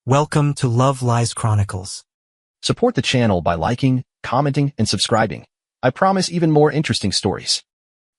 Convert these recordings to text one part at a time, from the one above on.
Welcome to Love Lies Chronicles. Support the channel by liking, commenting, and subscribing. I promise even more interesting stories.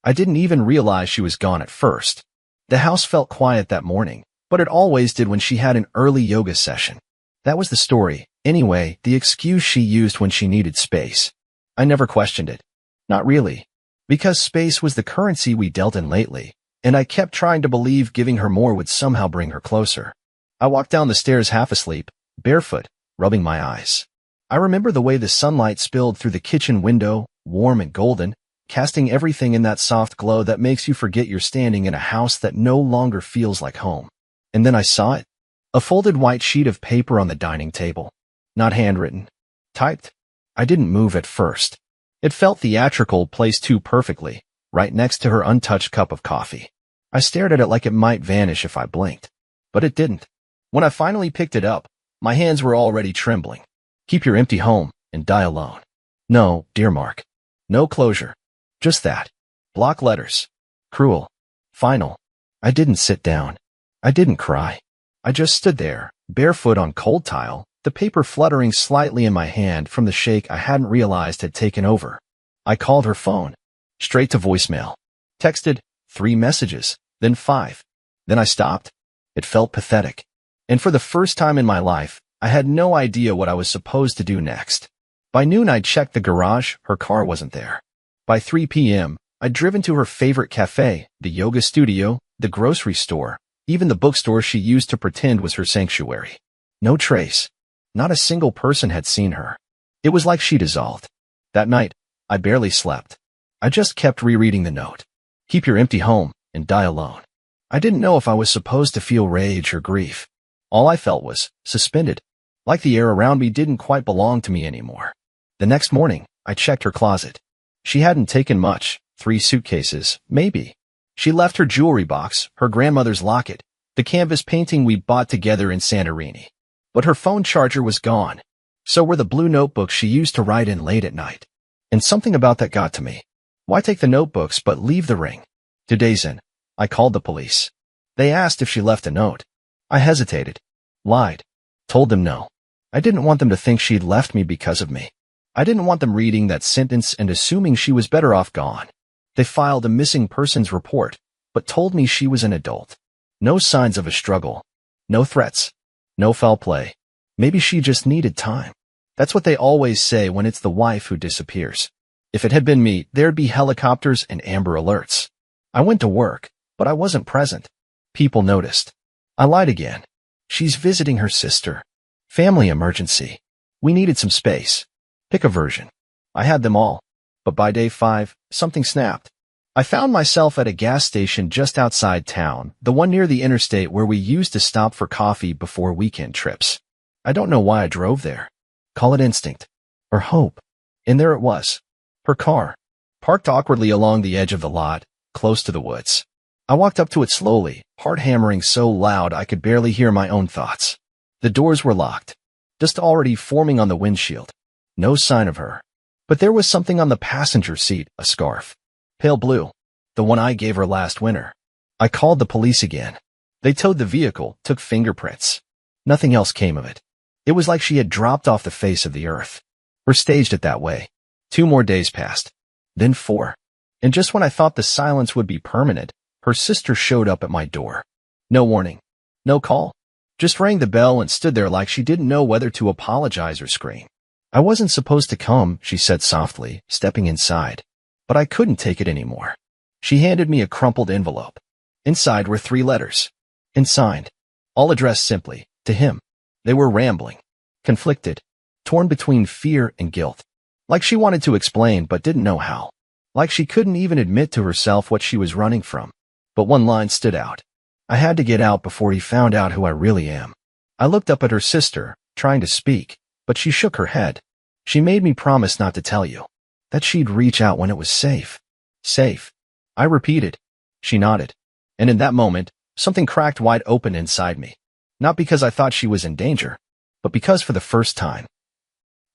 I didn't even realize she was gone at first. The house felt quiet that morning, but it always did when she had an early yoga session. That was the story. Anyway, the excuse she used when she needed space. I never questioned it. Not really. Because space was the currency we dealt in lately, and I kept trying to believe giving her more would somehow bring her closer. I walked down the stairs half asleep, barefoot, rubbing my eyes. I remember the way the sunlight spilled through the kitchen window, warm and golden, casting everything in that soft glow that makes you forget you're standing in a house that no longer feels like home. And then I saw it. A folded white sheet of paper on the dining table. Not handwritten. Typed. I didn't move at first. It felt theatrical, placed too perfectly, right next to her untouched cup of coffee. I stared at it like it might vanish if I blinked. But it didn't. When I finally picked it up, my hands were already trembling. Keep your empty home and die alone. No, dear Mark. No closure. Just that. Block letters. Cruel. Final. I didn't sit down. I didn't cry. I just stood there, barefoot on cold tile, the paper fluttering slightly in my hand from the shake I hadn't realized had taken over. I called her phone. Straight to voicemail. Texted 3 messages, then 5. Then I stopped. It felt pathetic. And for the first time in my life, I had no idea what I was supposed to do next. By noon, I'd checked the garage. Her car wasn't there. By 3 p.m., I'd driven to her favorite cafe, the yoga studio, the grocery store, even the bookstore she used to pretend was her sanctuary. No trace. Not a single person had seen her. It was like she dissolved. That night, I barely slept. I just kept rereading the note. Keep your empty home and die alone. I didn't know if I was supposed to feel rage or grief. All I felt was suspended, like the air around me didn't quite belong to me anymore. The next morning, I checked her closet. She hadn't taken much, 3 suitcases, maybe. She left her jewelry box, her grandmother's locket, the canvas painting we bought together in Santorini. But her phone charger was gone. So were the blue notebooks she used to write in late at night. And something about that got to me. Why take the notebooks but leave the ring? 2 days in, I called the police. They asked if she left a note. I hesitated, lied, told them no. I didn't want them to think she'd left me because of me. I didn't want them reading that sentence and assuming she was better off gone. They filed a missing persons report, but told me she was an adult. No signs of a struggle. No threats. No foul play. Maybe she just needed time. That's what they always say when it's the wife who disappears. If it had been me, there'd be helicopters and Amber Alerts. I went to work, but I wasn't present. People noticed. I lied again. She's visiting her sister. Family emergency. We needed some space. Pick a version. I had them all. But by day 5, something snapped. I found myself at a gas station just outside town, the one near the interstate where we used to stop for coffee before weekend trips. I don't know why I drove there. Call it instinct. Or hope. And there it was. Her car. Parked awkwardly along the edge of the lot, close to the woods. I walked up to it slowly, heart hammering so loud I could barely hear my own thoughts. The doors were locked. Dust already forming on the windshield. No sign of her. But there was something on the passenger seat, a scarf. Pale blue. The one I gave her last winter. I called the police again. They towed the vehicle, took fingerprints. Nothing else came of it. It was like she had dropped off the face of the earth. Or staged it that way. 2 more days passed. Then 4. And just when I thought the silence would be permanent, her sister showed up at my door. No warning. No call. Just rang the bell and stood there like she didn't know whether to apologize or scream. I wasn't supposed to come, she said softly, stepping inside. But I couldn't take it anymore. She handed me a crumpled envelope. Inside were 3 letters. And signed. All addressed simply, to him. They were rambling. Conflicted. Torn between fear and guilt. Like she wanted to explain but didn't know how. Like she couldn't even admit to herself what she was running from. But one line stood out. I had to get out before he found out who I really am. I looked up at her sister, trying to speak, but she shook her head. She made me promise not to tell you. That she'd reach out when it was safe. Safe. I repeated. She nodded. And in that moment, something cracked wide open inside me. Not because I thought she was in danger, but because for the first time,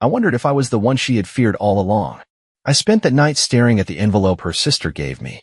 I wondered if I was the one she had feared all along. I spent that night staring at the envelope her sister gave me.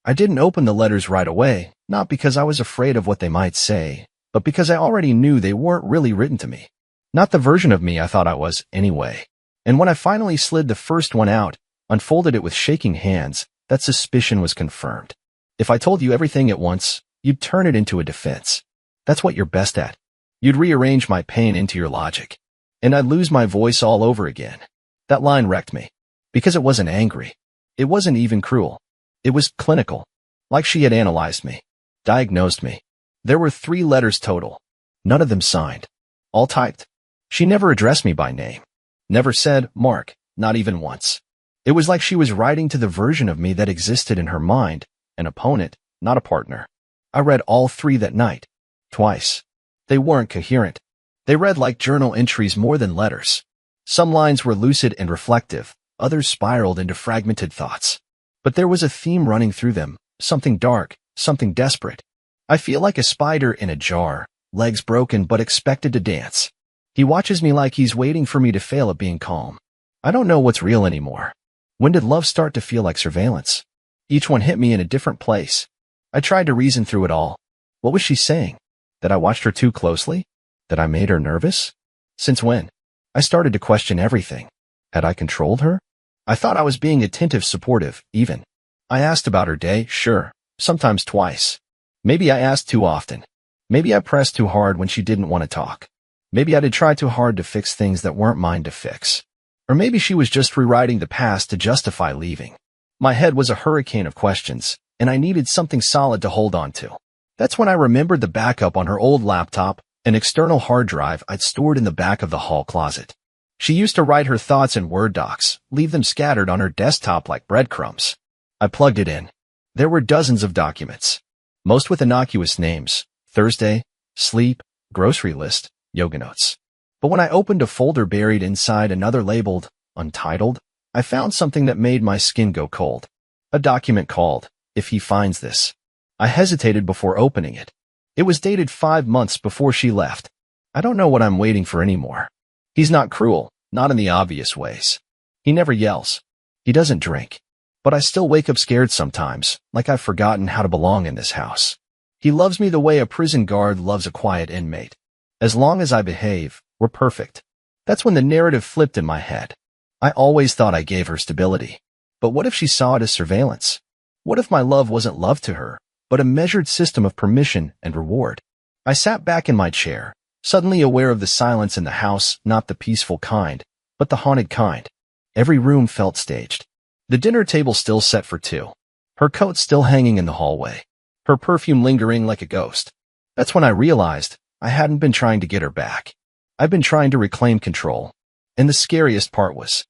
I didn't open the letters right away, not because I was afraid of what they might say, but because I already knew they weren't really written to me. Not the version of me I thought I was, anyway. And when I finally slid the first one out, unfolded it with shaking hands, that suspicion was confirmed. If I told you everything at once, you'd turn it into a defense. That's what you're best at. You'd rearrange my pain into your logic. And I'd lose my voice all over again. That line wrecked me. Because it wasn't angry. It wasn't even cruel. It was clinical. Like she had analyzed me. Diagnosed me. There were 3 letters total. None of them signed. All typed. She never addressed me by name. Never said, Mark, not even once. It was like she was writing to the version of me that existed in her mind, an opponent, not a partner. I read all 3 that night. Twice. They weren't coherent. They read like journal entries more than letters. Some lines were lucid and reflective, others spiraled into fragmented thoughts. But there was a theme running through them, something dark, something desperate. I feel like a spider in a jar, legs broken but expected to dance. He watches me like he's waiting for me to fail at being calm. I don't know what's real anymore. When did love start to feel like surveillance? Each one hit me in a different place. I tried to reason through it all. What was she saying? That I watched her too closely? That I made her nervous? Since when? I started to question everything. Had I controlled her? I thought I was being attentive, supportive, even. I asked about her day, sure, sometimes twice. Maybe I asked too often. Maybe I pressed too hard when she didn't want to talk. Maybe I did try too hard to fix things that weren't mine to fix. Or maybe she was just rewriting the past to justify leaving. My head was a hurricane of questions, and I needed something solid to hold on to. That's when I remembered the backup on her old laptop, an external hard drive I'd stored in the back of the hall closet. She used to write her thoughts in Word docs, leave them scattered on her desktop like breadcrumbs. I plugged it in. There were dozens of documents, most with innocuous names: Thursday, sleep, grocery list, yoga notes. But when I opened a folder buried inside another labeled untitled, I found something that made my skin go cold. A document called, If He Finds This. I hesitated before opening it. It was dated 5 months before she left. I don't know what I'm waiting for anymore. He's not cruel, not in the obvious ways. He never yells. He doesn't drink. But I still wake up scared sometimes, like I've forgotten how to belong in this house. He loves me the way a prison guard loves a quiet inmate. As long as I behave, we're perfect. That's when the narrative flipped in my head. I always thought I gave her stability. But what if she saw it as surveillance? What if my love wasn't love to her, but a measured system of permission and reward? I sat back in my chair, suddenly aware of the silence in the house, not the peaceful kind, but the haunted kind. Every room felt staged. The dinner table still set for 2. Her coat still hanging in the hallway. Her perfume lingering like a ghost. That's when I realized I hadn't been trying to get her back. I'd been trying to reclaim control. And the scariest part was,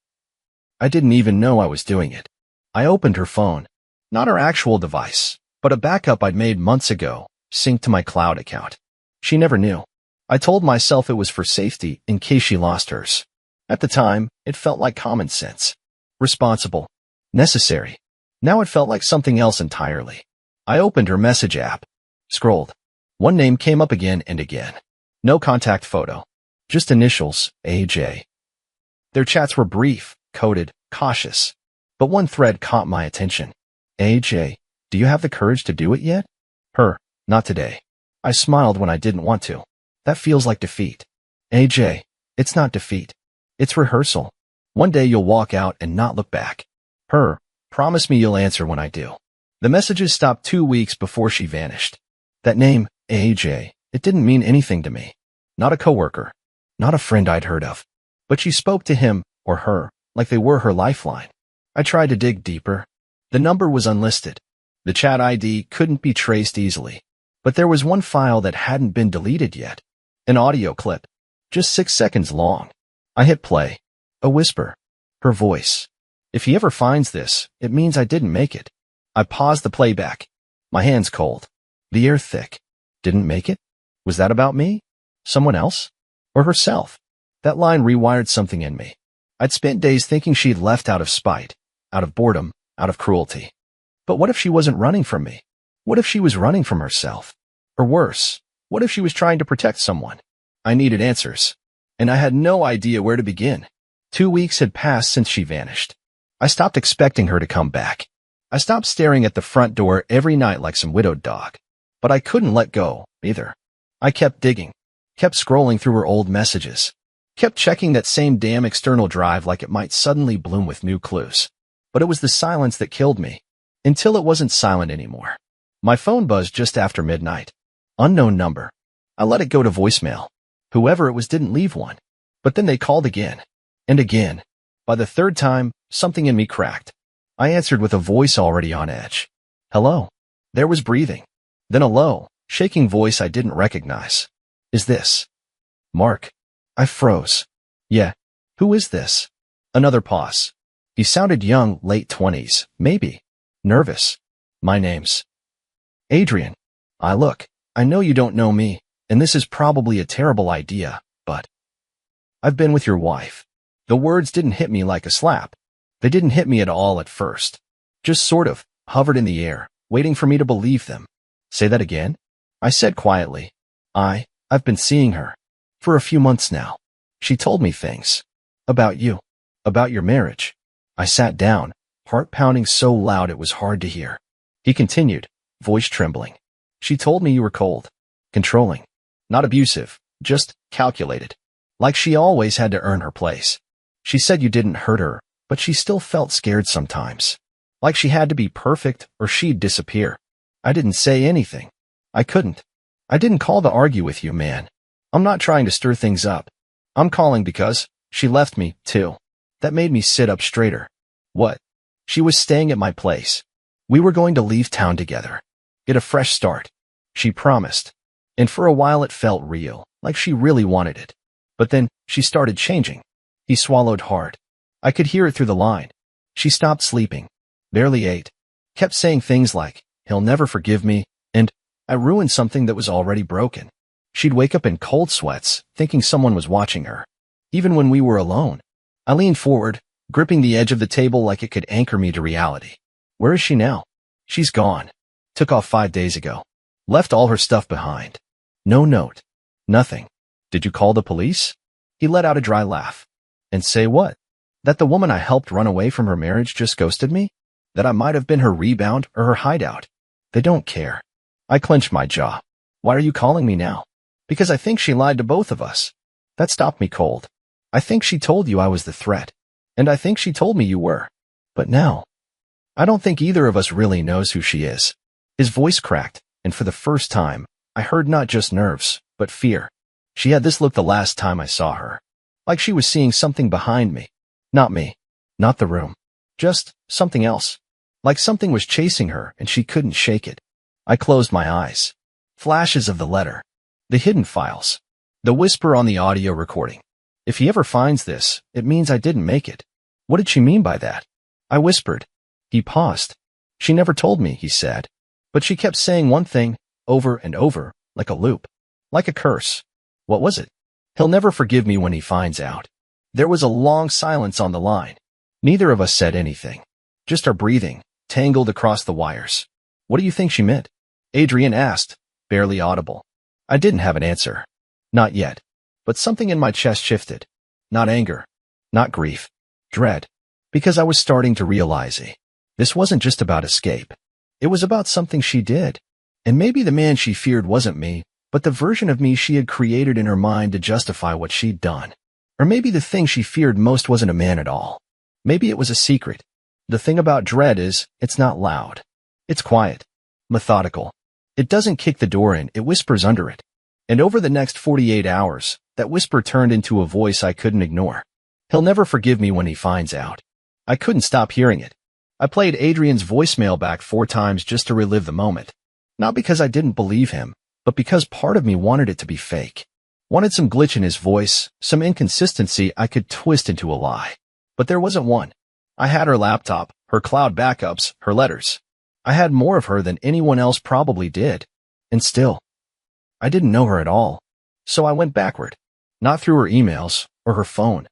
I didn't even know I was doing it. I opened her phone. Not her actual device, but a backup I'd made months ago, synced to my cloud account. She never knew. I told myself it was for safety in case she lost hers. At the time, it felt like common sense. Responsible. Necessary. Now it felt like something else entirely. I opened her message app. Scrolled. One name came up again and again. No contact photo. Just initials, AJ. Their chats were brief, coded, cautious. But one thread caught my attention. AJ, do you have the courage to do it yet? Her, not today. I smiled when I didn't want to. That feels like defeat. AJ, it's not defeat. It's rehearsal. One day you'll walk out and not look back. Her, promise me you'll answer when I do. The messages stopped 2 weeks before she vanished. That name, AJ, it didn't mean anything to me. Not a coworker. Not a friend I'd heard of. But she spoke to him, or her, like they were her lifeline. I tried to dig deeper. The number was unlisted. The chat ID couldn't be traced easily. But there was one file that hadn't been deleted yet. An audio clip. Just 6 seconds long. I hit play. A whisper. Her voice. If he ever finds this, it means I didn't make it. I paused the playback. My hands cold. The air thick. Didn't make it? Was that about me? Someone else? Or herself? That line rewired something in me. I'd spent days thinking she'd left out of spite, out of boredom, out of cruelty. But what if she wasn't running from me? What if she was running from herself? Or worse, what if she was trying to protect someone? I needed answers. And I had no idea where to begin. 2 weeks had passed since she vanished. I stopped expecting her to come back. I stopped staring at the front door every night like some widowed dog. But I couldn't let go, either. I kept digging, kept scrolling through her old messages, kept checking that same damn external drive like it might suddenly bloom with new clues. But it was the silence that killed me, until it wasn't silent anymore. My phone buzzed just after midnight. Unknown number. I let it go to voicemail. Whoever it was didn't leave one. But then they called again. And again. By the third time, something in me cracked. I answered with a voice already on edge. Hello. There was breathing. Then a low, shaking voice I didn't recognize. Is this Mark? I froze. Yeah. Who is this? Another pause. He sounded young, late 20s, maybe. Nervous. My name's Adrian. Look, I know you don't know me, and this is probably a terrible idea, but I've been with your wife. The words didn't hit me like a slap. They didn't hit me at all at first. Just sort of hovered in the air, waiting for me to believe them. Say that again? I said quietly. I've been seeing her for a few months now. She told me things about you, about your marriage. I sat down, heart pounding so loud it was hard to hear. He continued, voice trembling. She told me you were cold, controlling, not abusive, just calculated. Like she always had to earn her place. She said you didn't hurt her, but she still felt scared sometimes. Like she had to be perfect or she'd disappear. I didn't say anything. I couldn't. I didn't call to argue with you, man. I'm not trying to stir things up. I'm calling because she left me, too. That made me sit up straighter. What? She was staying at my place. We were going to leave town together. Get a fresh start. She promised. And for a while it felt real, like she really wanted it. But then she started changing. He swallowed hard. I could hear it through the line. She stopped sleeping. Barely ate. Kept saying things like, he'll never forgive me, and I ruined something that was already broken. She'd wake up in cold sweats, thinking someone was watching her. Even when we were alone. I leaned forward, gripping the edge of the table like it could anchor me to reality. Where is she now? She's gone. Took off 5 days ago. Left all her stuff behind. No note. Nothing. Did you call the police? He let out a dry laugh. And say what? That the woman I helped run away from her marriage just ghosted me? That I might have been her rebound or her hideout? They don't care. I clenched my jaw. Why are you calling me now? Because I think she lied to both of us. That stopped me cold. I think she told you I was the threat. And I think she told me you were. But now, I don't think either of us really knows who she is. His voice cracked, and for the first time, I heard not just nerves, but fear. She had this look the last time I saw her. Like she was seeing something behind me. Not me. Not the room. Just something else. Like something was chasing her and she couldn't shake it. I closed my eyes. Flashes of the letter. The hidden files. The whisper on the audio recording. If he ever finds this, it means I didn't make it. What did she mean by that? I whispered. He paused. She never told me, he said. But she kept saying one thing, over and over, like a loop. Like a curse. What was it? He'll never forgive me when he finds out. There was a long silence on the line. Neither of us said anything. Just our breathing, tangled across the wires. What do you think she meant? Adrian asked, barely audible. I didn't have an answer. Not yet. But something in my chest shifted. Not anger. Not grief. Dread. Because I was starting to realize this wasn't just about escape. It was about something she did. And maybe the man she feared wasn't me, but the version of me she had created in her mind to justify what she'd done. Or maybe the thing she feared most wasn't a man at all. Maybe it was a secret. The thing about dread is, it's not loud. It's quiet. Methodical. It doesn't kick the door in, it whispers under it. And over the next 48 hours, that whisper turned into a voice I couldn't ignore. He'll never forgive me when he finds out. I couldn't stop hearing it. I played Adrian's voicemail back 4 times just to relive the moment. Not because I didn't believe him, but because part of me wanted it to be fake. Wanted some glitch in his voice, some inconsistency I could twist into a lie. But there wasn't one. I had her laptop, her cloud backups, her letters. I had more of her than anyone else probably did. And still, I didn't know her at all. So I went backward. Not through her emails or her phone.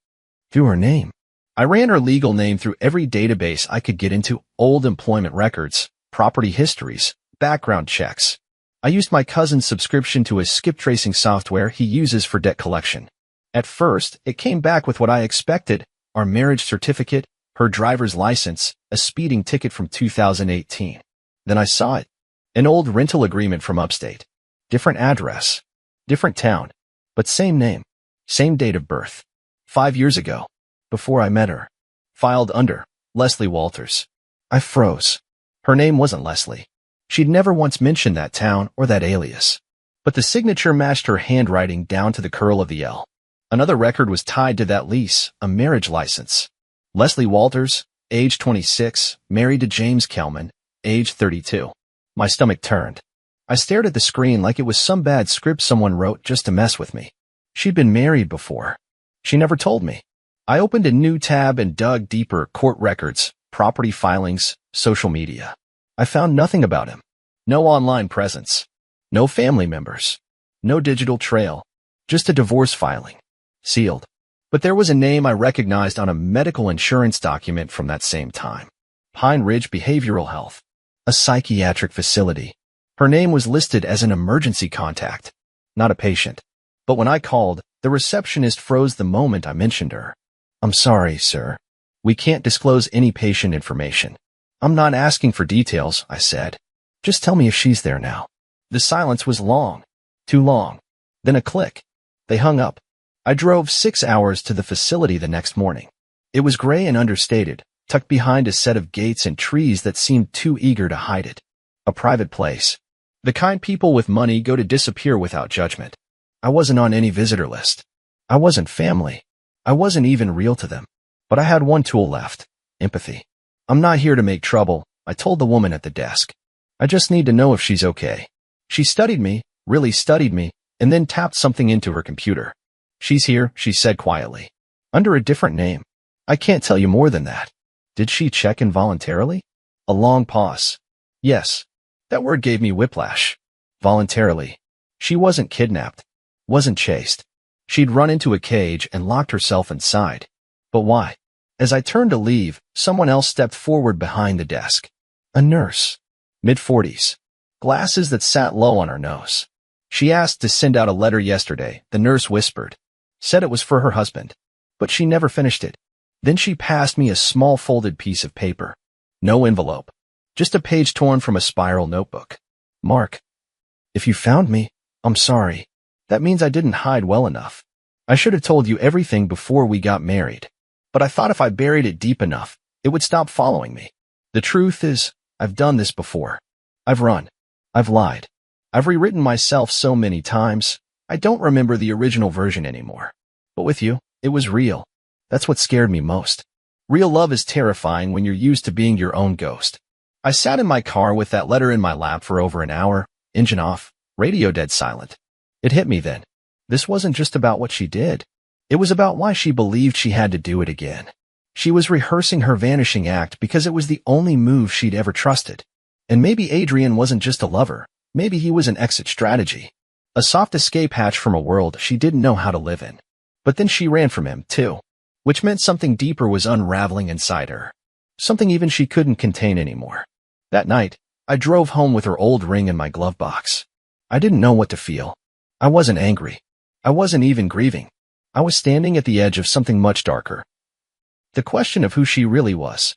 Through her name. I ran her legal name through every database I could get into, old employment records, property histories, background checks. I used my cousin's subscription to a skip tracing software he uses for debt collection. At first, it came back with what I expected, our marriage certificate, her driver's license, a speeding ticket from 2018. Then I saw it. An old rental agreement from upstate. Different address. Different town, but same name, same date of birth. 5 years ago, before I met her. Filed under Leslie Walters. I froze. Her name wasn't Leslie. She'd never once mentioned that town or that alias. But the signature matched her handwriting down to the curl of the L. Another record was tied to that lease, a marriage license. Leslie Walters, age 26, married to James Kelman, age 32. My stomach turned. I stared at the screen like it was some bad script someone wrote just to mess with me. She'd been married before. She never told me. I opened a new tab and dug deeper: court records, property filings, social media. I found nothing about him. No online presence. No family members. No digital trail. Just a divorce filing. Sealed. But there was a name I recognized on a medical insurance document from that same time. Pine Ridge Behavioral Health. A psychiatric facility. Her name was listed as an emergency contact, not a patient. But when I called, the receptionist froze the moment I mentioned her. "I'm sorry, sir. We can't disclose any patient information." "I'm not asking for details," I said. "Just tell me if she's there now." The silence was long. Too long. Then a click. They hung up. I drove 6 hours to the facility the next morning. It was gray and understated, tucked behind a set of gates and trees that seemed too eager to hide it. A private place. The kind people with money go to disappear without judgment. I wasn't on any visitor list. I wasn't family. I wasn't even real to them. But I had one tool left: empathy. "I'm not here to make trouble," I told the woman at the desk. "I just need to know if she's okay." She studied me, really studied me, and then tapped something into her computer. "She's here," she said quietly. "Under a different name. I can't tell you more than that." Did she check involuntarily? A long pause. Yes. That word gave me whiplash. Voluntarily. She wasn't kidnapped. Wasn't chased. She'd run into a cage and locked herself inside. But why? As I turned to leave, someone else stepped forward behind the desk. A nurse. Mid-40s. Glasses that sat low on her nose. "She asked to send out a letter yesterday," the nurse whispered. "Said it was for her husband. But she never finished it." Then she passed me a small folded piece of paper. No envelope. Just a page torn from a spiral notebook. "Mark, if you found me, I'm sorry. That means I didn't hide well enough. I should have told you everything before we got married. But I thought if I buried it deep enough, it would stop following me. The truth is, I've done this before. I've run. I've lied. I've rewritten myself so many times, I don't remember the original version anymore. But with you, it was real. That's what scared me most. Real love is terrifying when you're used to being your own ghost." I sat in my car with that letter in my lap for over an hour, engine off, radio dead silent. It hit me then. This wasn't just about what she did. It was about why she believed she had to do it again. She was rehearsing her vanishing act because it was the only move she'd ever trusted. And maybe Adrian wasn't just a lover. Maybe he was an exit strategy. A soft escape hatch from a world she didn't know how to live in. But then she ran from him, too. Which meant something deeper was unraveling inside her. Something even she couldn't contain anymore. That night, I drove home with her old ring in my glove box. I didn't know what to feel. I wasn't angry. I wasn't even grieving. I was standing at the edge of something much darker. The question of who she really was.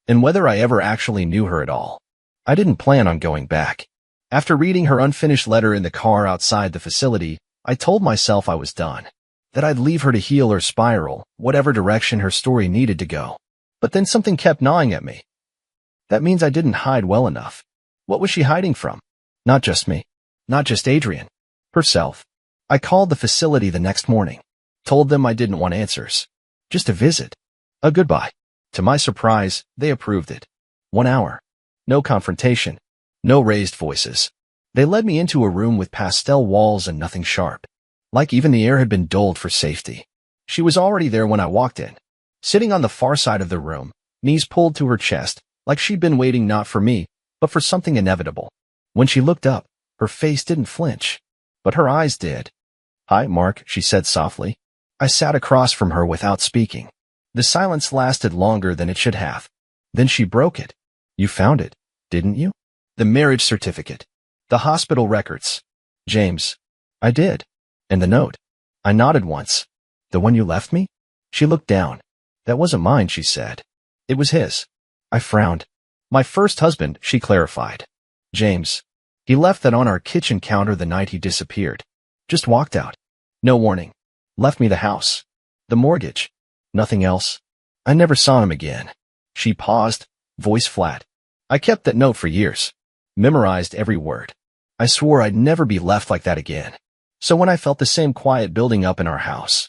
And whether I ever actually knew her at all. I didn't plan on going back. After reading her unfinished letter in the car outside the facility, I told myself I was done. That I'd leave her to heal or spiral, whatever direction her story needed to go. But then something kept gnawing at me. That means I didn't hide well enough. What was she hiding from? Not just me. Not just Adrian. Herself. I called the facility the next morning. Told them I didn't want answers. Just a visit. A goodbye. To my surprise, they approved it. 1 hour. No confrontation. No raised voices. They led me into a room with pastel walls and nothing sharp. Like even the air had been dulled for safety. She was already there when I walked in. Sitting on the far side of the room, knees pulled to her chest, like she'd been waiting not for me, but for something inevitable. When she looked up, her face didn't flinch. But her eyes did. "Hi, Mark," she said softly. I sat across from her without speaking. The silence lasted longer than it should have. Then she broke it. "You found it, didn't you? The marriage certificate. The hospital records. James." "I did. And the note." I nodded once. "The one you left me?" She looked down. "That wasn't mine," she said. "It was his." I frowned. "My first husband," she clarified. "James. He left that on our kitchen counter the night he disappeared." Just walked out. No warning. Left me the house. The mortgage. Nothing else. I never saw him again. She paused, voice flat. I kept that note for years. Memorized every word. I swore I'd never be left like that again. So when I felt the same quiet building up in our house,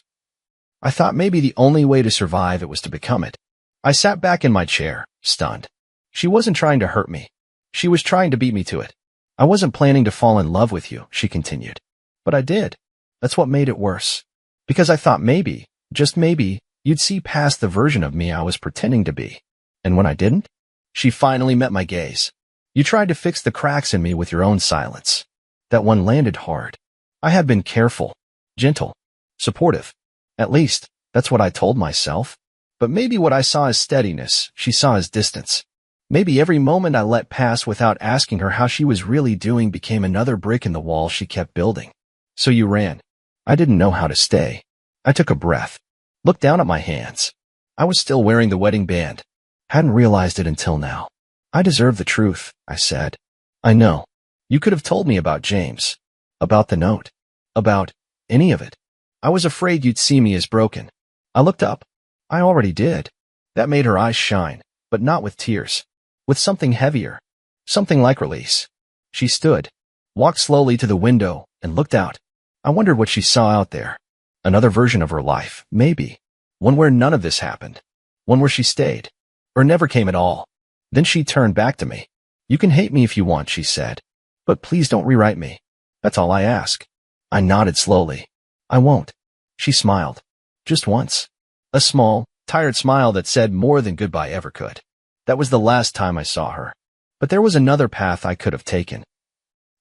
I thought maybe the only way to survive it was to become it. I sat back in my chair, stunned. She wasn't trying to hurt me. She was trying to beat me to it. I wasn't planning to fall in love with you, she continued. But I did. That's what made it worse. Because I thought maybe, just maybe, you'd see past the version of me I was pretending to be. And when I didn't, she finally met my gaze. You tried to fix the cracks in me with your own silence. That one landed hard. I had been careful, gentle, supportive. At least, that's what I told myself. But maybe what I saw as steadiness, she saw as distance. Maybe every moment I let pass without asking her how she was really doing became another brick in the wall she kept building. So you ran. I didn't know how to stay. I took a breath. Looked down at my hands. I was still wearing the wedding band. Hadn't realized it until now. I deserve the truth, I said. I know. You could have told me about James. About the note. About any of it. I was afraid you'd see me as broken. I looked up. I already did. That made her eyes shine, but not with tears. With something heavier. Something like release. She stood, walked slowly to the window, and looked out. I wondered what she saw out there. Another version of her life, maybe. One where none of this happened. One where she stayed. Or never came at all. Then she turned back to me. You can hate me if you want, she said. But please don't rewrite me. That's all I ask. I nodded slowly. I won't. She smiled. Just once. A small, tired smile that said more than goodbye ever could. That was the last time I saw her. But there was another path I could have taken.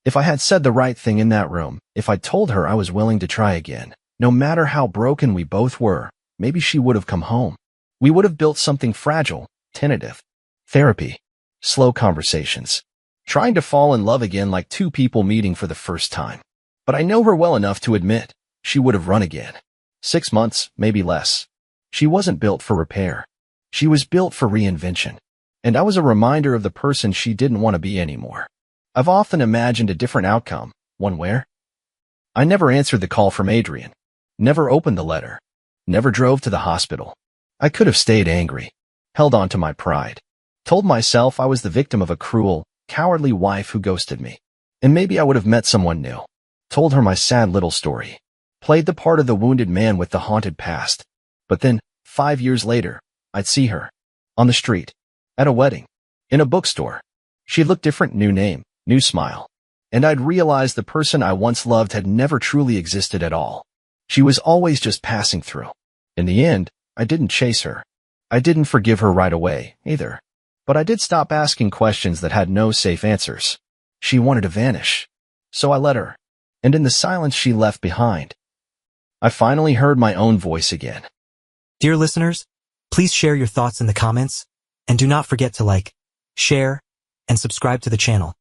If I had said the right thing in that room, if I'd told her I was willing to try again, no matter how broken we both were, maybe she would have come home. We would have built something fragile, tentative. Therapy. Slow conversations. Trying to fall in love again like two people meeting for the first time. But I know her well enough to admit she would have run again. 6 months, maybe less. She wasn't built for repair. She was built for reinvention. And I was a reminder of the person she didn't want to be anymore. I've often imagined a different outcome, one where I never answered the call from Adrian, never opened the letter, never drove to the hospital. I could have stayed angry, held on to my pride, told myself I was the victim of a cruel, cowardly wife who ghosted me. And maybe I would have met someone new, told her my sad little story, played the part of the wounded man with the haunted past. But then, 5 years later, I'd see her, on the street, at a wedding, in a bookstore. She'd look different, new name, new smile. And I'd realize the person I once loved had never truly existed at all. She was always just passing through. In the end, I didn't chase her. I didn't forgive her right away, either. But I did stop asking questions that had no safe answers. She wanted to vanish. So I let her. And in the silence she left behind, I finally heard my own voice again. Dear listeners, please share your thoughts in the comments, and do not forget to like, share, and subscribe to the channel.